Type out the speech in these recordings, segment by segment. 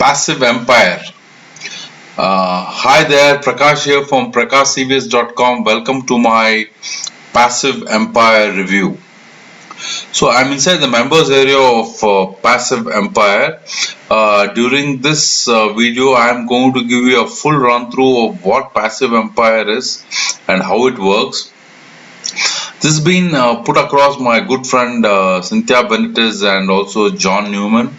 Passive Empire. Hi there, Prakash here from prakashcvs.com. Welcome to my Passive Empire review. So I'm inside the members area of Passive Empire. During this video, I'm going to give you a full run through of what Passive Empire is and how it works. This has been put across my good friend Cynthia Benitez and also John Newman.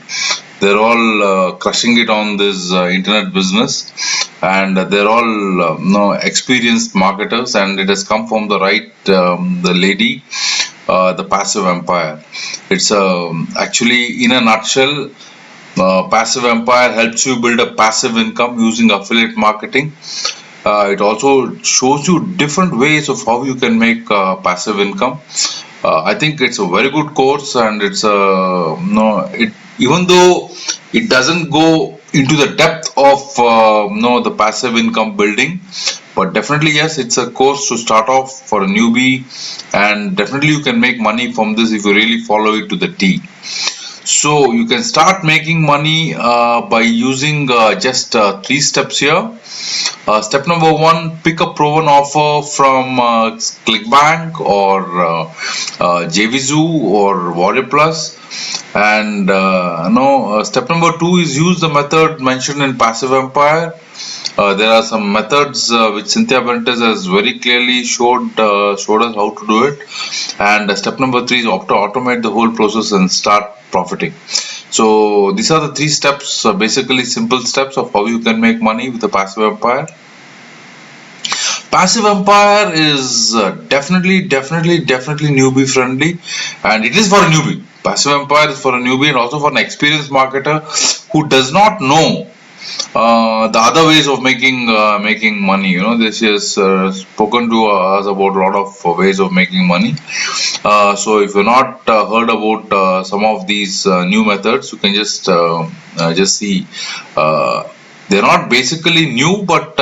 They're all crushing it on this internet business, and they're all experienced marketers, and it has come from the right the lady, the Passive Empire. It's actually, in a nutshell, Passive Empire helps you build a passive income using affiliate marketing. It also shows you different ways of how you can make passive income. I think it's a very good course, and it's it, even though it doesn't go into the depth of the passive income building, but definitely yes, it's a course to start off for a newbie, and definitely you can make money from this if you really follow it to the T. So you can start making money by using just three steps here. Step number one, pick a proven offer from ClickBank or JVZoo or Warrior Plus. And step number two is use the method mentioned in Passive Empire. There are some methods which Cynthia Benitez has very clearly showed us how to do it. And step number three is to automate the whole process and start profiting. So these are the three steps, basically simple steps of how you can make money with the Passive Empire. Passive Empire is definitely newbie friendly, and it is for a newbie. Passive Empire is for a newbie and also for an experienced marketer who does not know the other ways of making money. This is spoken to us about a lot of ways of making money. So if you've not heard about some of these new methods, you can just see. They're not basically new, but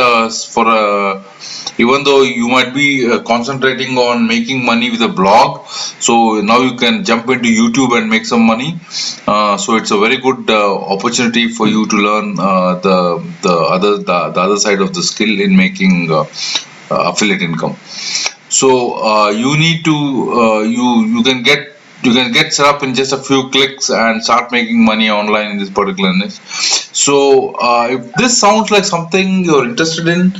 even though you might be concentrating on making money with a blog, so now you can jump into YouTube and make some money. So it's a very good opportunity for you to learn the other side of the skill in making affiliate income. So you need to you can get set up in just a few clicks and start making money online in this particular niche. So if this sounds like something you're interested in,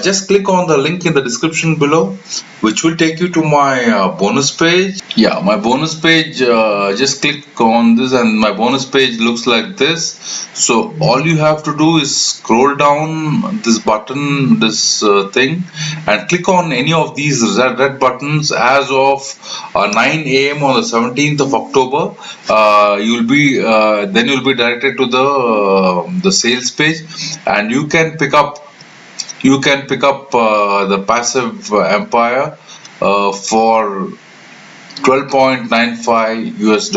just click on the link in the description below, which will take you to my bonus page. Yeah, my bonus page, just click on this and my bonus page looks like this. So all you have to do is scroll down this button, this thing, and click on any of these red buttons as of 9 a.m. on the 17th of October. You'll be directed to the sales page, and you can pick up the Passive Empire for $12.95 US.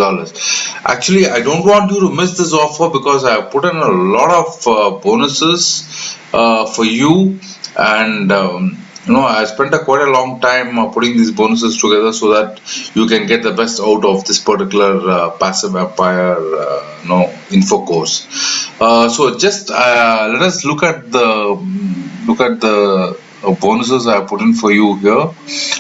Actually, I don't want you to miss this offer because I have put in a lot of bonuses for you, and I spent quite a long time putting these bonuses together so that you can get the best out of this particular Passive Empire info course. So just let us look at the bonuses I have put in for you here.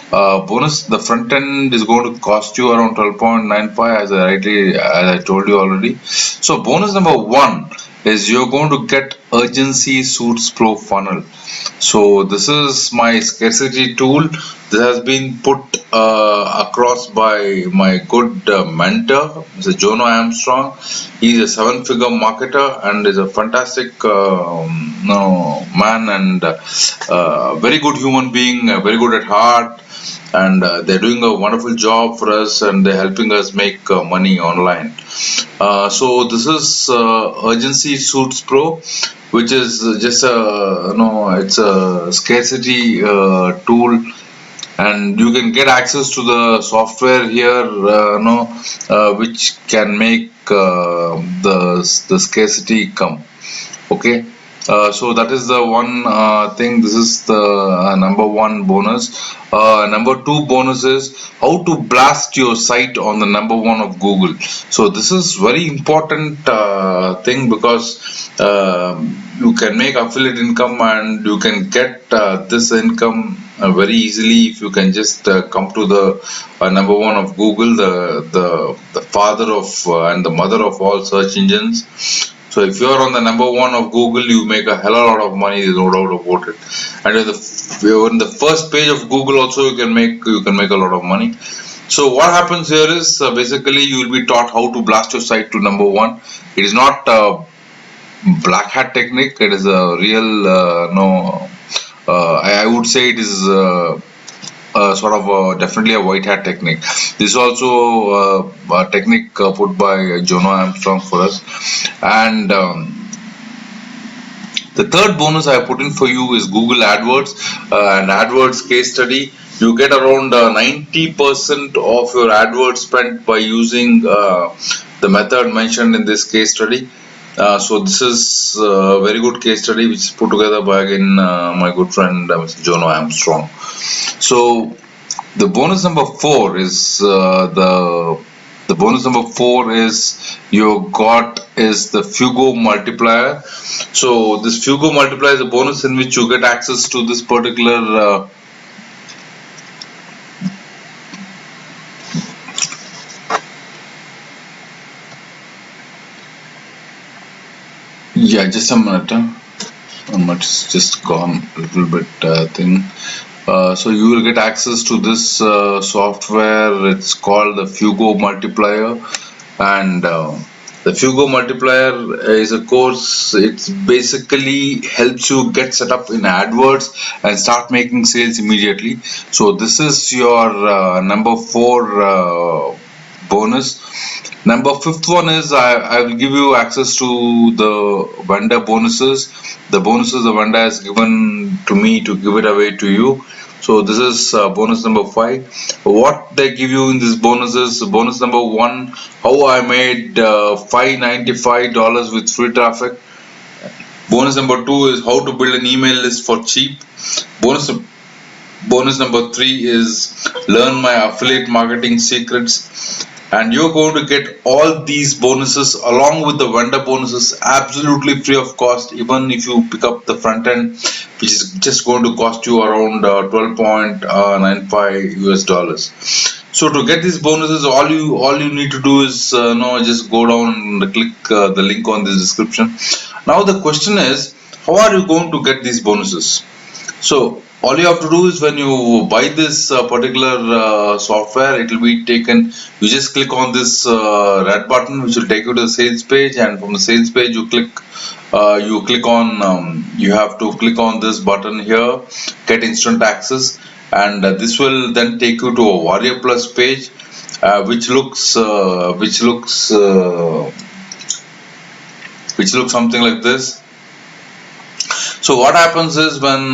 Bonus, the front end is going to cost you around 12.95 as I told you already. So bonus number one is you're going to get Urgency Suits Pro funnel. So this is my scarcity tool. This has been put across by my good mentor, Mr. Jono Armstrong. He's a 7-figure marketer and is a fantastic man and very good human being, very good at heart, and they're doing a wonderful job for us, and they're helping us make money online. So this is Urgency Suits Pro, which is just it's a scarcity tool, and you can get access to the software here, which can make the scarcity come. Okay. So that is the one thing. This is the number one bonus. Number two bonus is how to blast your site on the number one of Google. So this is very important thing, because you can make affiliate income, and you can get this income very easily if you can just come to the number one of Google, the father of and the mother of all search engines. So if you're on the number one of Google, you make a hell of a lot of money. There's no doubt about it. And if you're in the first page of Google, also you can make a lot of money. So what happens here is basically you will be taught how to blast your site to number one. It is not a black hat technique. It is a real no. I would say it is. Sort of definitely a white hat technique. This is also a technique put by Jono Armstrong for us. And the third bonus I put in for you is Google AdWords and AdWords case study. You get around 90% of your AdWords spent by using the method mentioned in this case study. So this is a very good case study which is put together by again my good friend Mr. Jono Armstrong. So the bonus number four is the bonus number four is the Fugo multiplier. So this Fugo multiplier is a bonus in which you get access to this particular yeah, just a minute. I might just gone a little bit thing. So you will get access to this software. It's called the Fugo multiplier, and the Fugo multiplier is a course. It basically helps you get set up in AdWords and start making sales immediately. So this is your number four bonus. Number fifth one is I will give you access to the vendor bonuses. The bonuses the vendor has given to me to give it away to you. So this is bonus number five. What they give you in this bonus is bonus number one, how I made $595 with free traffic. Bonus number two is how to build an email list for cheap. Bonus number three is learn my affiliate marketing secrets. And you're going to get all these bonuses along with the vendor bonuses absolutely free of cost, even if you pick up the front end, which is just going to cost you around 12.95 US dollars. So to get these bonuses, all you need to do is just go down and click the link on this description. Now the question is, how are you going to get these bonuses? So all you have to do is when you buy this particular software, it will be taken. You just click on this red button, which will take you to the sales page, and from the sales page you click. You have to click on this button here, get instant access, and this will then take you to a Warrior Plus page, which looks something like this. So what happens is when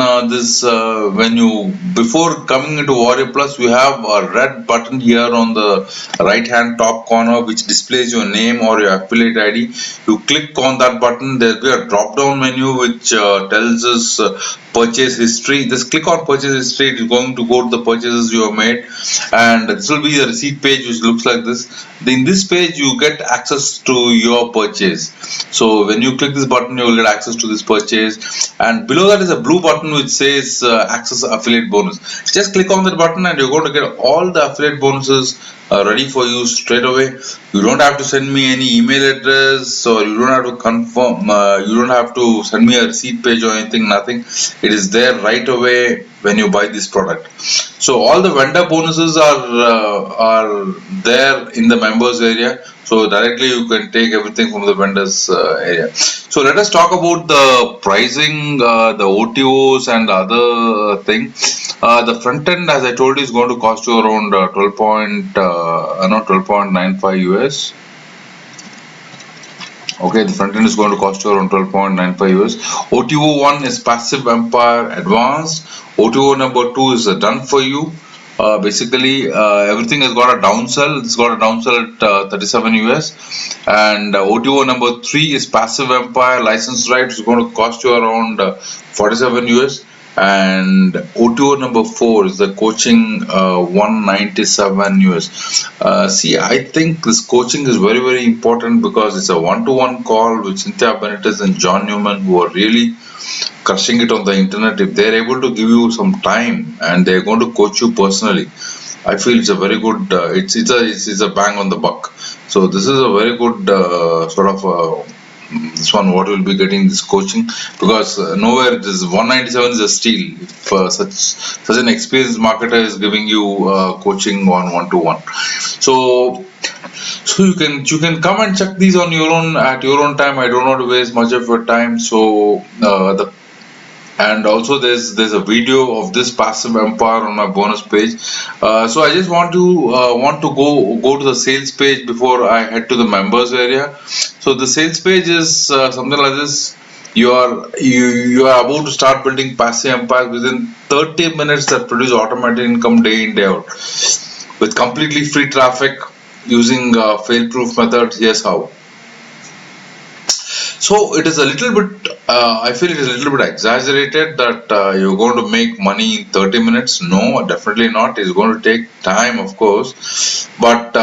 you before coming into Warrior Plus, you have a red button here on the right hand top corner which displays your name or your affiliate ID. You click on that button, there will be a drop down menu which tells us purchase history. Just click on purchase history. It is going to go to the purchases you have made, and this will be the receipt page which looks like this. In this page you get access to your purchase. So when you click this button, you will get access to this purchase, and below that is a blue button which says access affiliate bonus. Just click on that button and you're going to get all the affiliate bonuses ready for you straight away. You don't have to send me any email address, or you don't have to confirm, you don't have to send me a receipt page or anything, nothing. It is there right away when you buy this product. So all the vendor bonuses are there in the members area. So directly you can take everything from the vendors area. So let us talk about the pricing, the OTOs and other thing. The front end, as I told you, is going to cost you around 12.95 US. Okay, the front end is going to cost you around 12.95 US. OTO 1 is Passive Empire Advanced. OTO number 2 is done for you. Basically, everything has got a downsell. It's got a downsell at 37 US, and OTO number 3 is Passive Empire license right. It's going to cost you around 47 US, and OTO number 4 is the coaching 197 US. See, I think this coaching is very very important because it's a one-to-one call with Cynthia Benitez and John Newman, who are really crushing it on the internet. If they're able to give you some time and they're going to coach you personally, I feel it's a very good. It's a bang on the buck. So this is a very good sort of. This one, what will be getting this coaching, because nowhere this 197 is a steal. If such an experienced marketer is giving you coaching on one-to-one, so you can come and check these on your own at your own time. I don't want to waste much of your time. So the and also there's a video of this Passive Empire on my bonus page. So I just want to go to the sales page before I head to the members area. So the sales page is something like this. You are about to start building Passive Empire within 30 minutes that produce automatic income day in day out with completely free traffic using fail proof methods. Here's how. So it is a little bit, I feel it is a little bit exaggerated that you're going to make money in 30 minutes. No, definitely not. It's going to take time, of course. But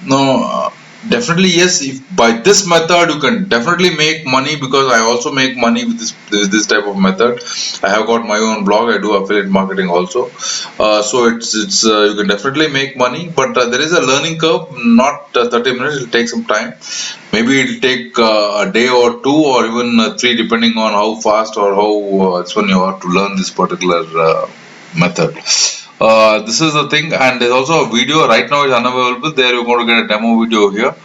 no, definitely yes. If by this method you can definitely make money, because I also make money with this type of method. I have got my own blog. I do affiliate marketing also. So it's you can definitely make money, but there is a learning curve. Not 30 minutes. It'll take some time. Maybe it'll take a day or two, or even three, depending on how fast or how it's when you have to learn this particular method. This is the thing, and there's also a video right now is unavailable. There you're going to get a demo video here.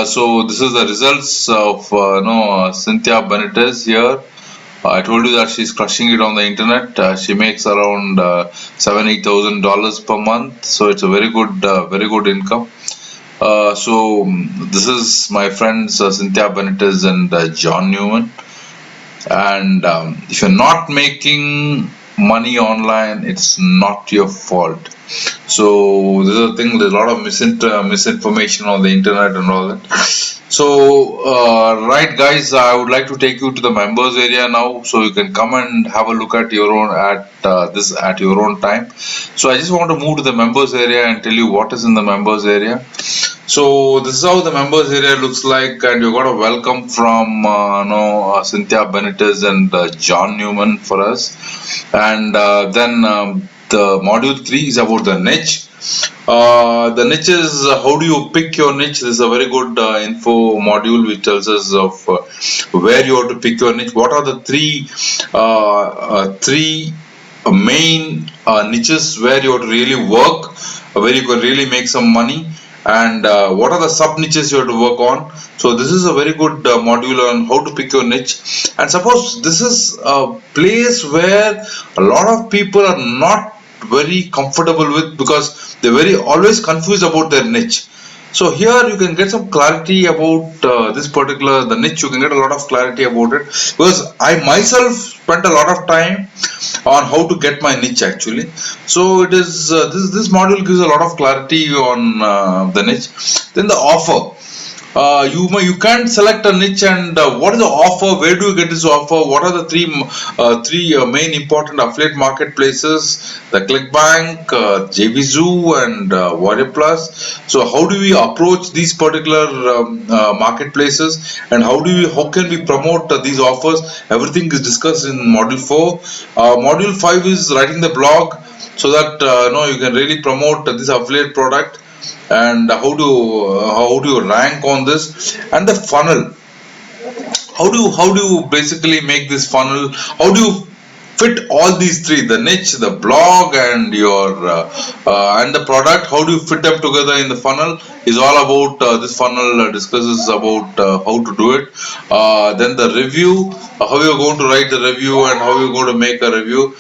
So this is the results of Cynthia Benitez here. I told you that she's crushing it on the internet. She makes around $7,000-8,000 per month, so it's a very good income. So this is my friends Cynthia Benitez and John Newman. And if you're not making money online, it's not your fault. So this is the thing. There's a lot of misinformation on the internet and all that. So right, guys, I would like to take you to the members area now, so you can come and have a look at your own this at your own time. So I just want to move to the members area and tell you what is in the members area. So this is how the members area looks like, and you got a welcome from Cynthia Benitez and John Newman for us, and then the module 3 is about the niche. The niche is how do you pick your niche. This is a very good info module which tells us of where you have to pick your niche. What are the three main niches where you have to really work, where you can really make some money, and what are the sub niches you have to work on. So this is a very good module on how to pick your niche. And suppose this is a place where a lot of people are not very comfortable with, because they're very always confused about their niche. So here you can get some clarity about this particular the niche. You can get a lot of clarity about it, because I myself spent a lot of time on how to get my niche actually. So it is this module gives a lot of clarity on the niche. Then the offer. You can select a niche, and what is the offer, where do you get this offer, what are the three main important affiliate marketplaces, the ClickBank, JVZoo, and Warrior Plus. So how do we approach these particular marketplaces, and how can we promote these offers? Everything is discussed in module 4. Module 5 is writing the blog, so that you can really promote this affiliate product, and how do you rank on this. And the funnel, how do you basically make this funnel, how do you fit all these three, the niche, the blog, and your and the product, how do you fit them together in the funnel is all about this funnel discusses about how to do it. Then the review, how you're going to write the review and how you're going to make a review.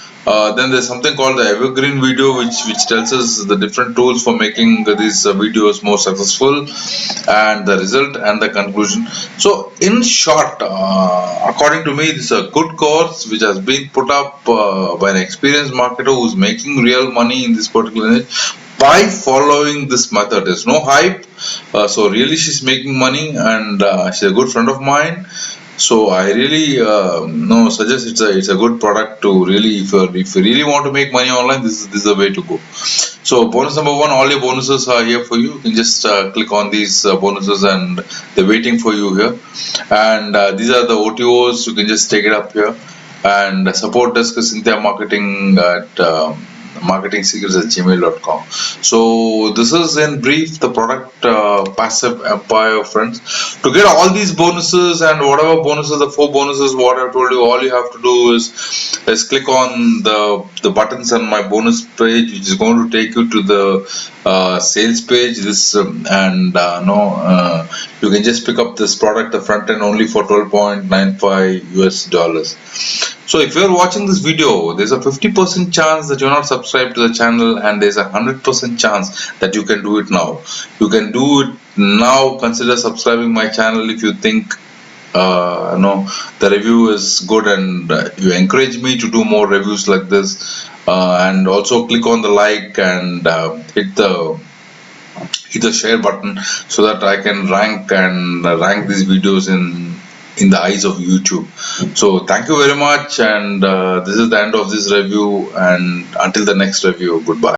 Then there's something called the evergreen video, which tells us the different tools for making these videos more successful, and the result and the conclusion. So in short, according to me, this is a good course which has been put up by an experienced marketer who's making real money in this particular niche by following this method. There's no hype, so really she's making money, and she's a good friend of mine. So I really no suggest it's a good product to really, if you really want to make money online, this is the way to go. So bonus number one, all your bonuses are here for you. You can just click on these bonuses, and they're waiting for you here. And these are the OTOs. You can just take it up here. And support desk is Cynthia Marketing at marketingsecrets@gmail.com. So this is in brief the product, Passive Empire, friends. To get all these bonuses and whatever bonuses, the 4 bonuses what I told you, all you have to do is click on the buttons on my bonus page, which is going to take you to the sales page. This and no you can just pick up this product, the front end, only for $12.95. So if you're watching this video, there's a 50% chance that you're not subscribed to the channel, and there's a 100% chance that you can do it now. You can do it now. Consider subscribing my channel if you think the review is good, and you encourage me to do more reviews like this. And also click on the like, and hit the share button, so that I can rank these videos in the eyes of YouTube. So thank you very much, and this is the end of this review, and until the next review, goodbye.